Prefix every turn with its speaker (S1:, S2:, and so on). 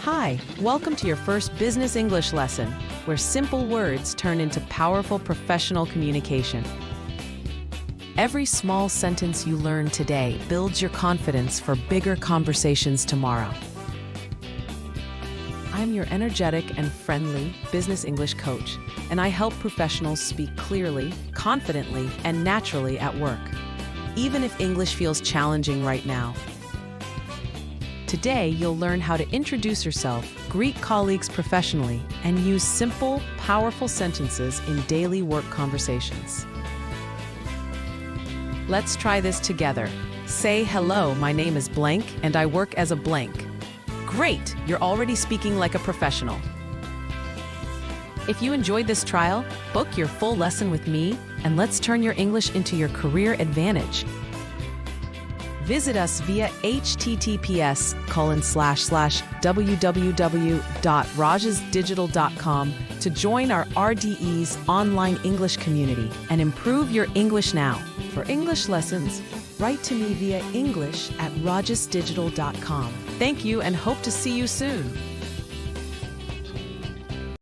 S1: Hi, welcome to your first business English lesson, where simple words turn into powerful professional communication. Every small sentence you learn today builds your confidence for bigger conversations tomorrow. I'm your energetic and friendly business English coach, and I help professionals speak clearly, confidently, and naturally at work, even if English feels challenging right now. Today, you'll learn how to introduce yourself, greet colleagues professionally, and use simple, powerful sentences in daily work conversations. Let's try this together. Say, hello, my name is blank, and I work as a blank. Great, you're already speaking like a professional. If you enjoyed this trial, book your full lesson with me, and let's turn your English into your career advantage. Visit us via https://www.rajesdigital.com to join our RDE's online English community and improve your English now. For English lessons, write to me via english@rajesdigital.com. Thank you and hope to see you soon.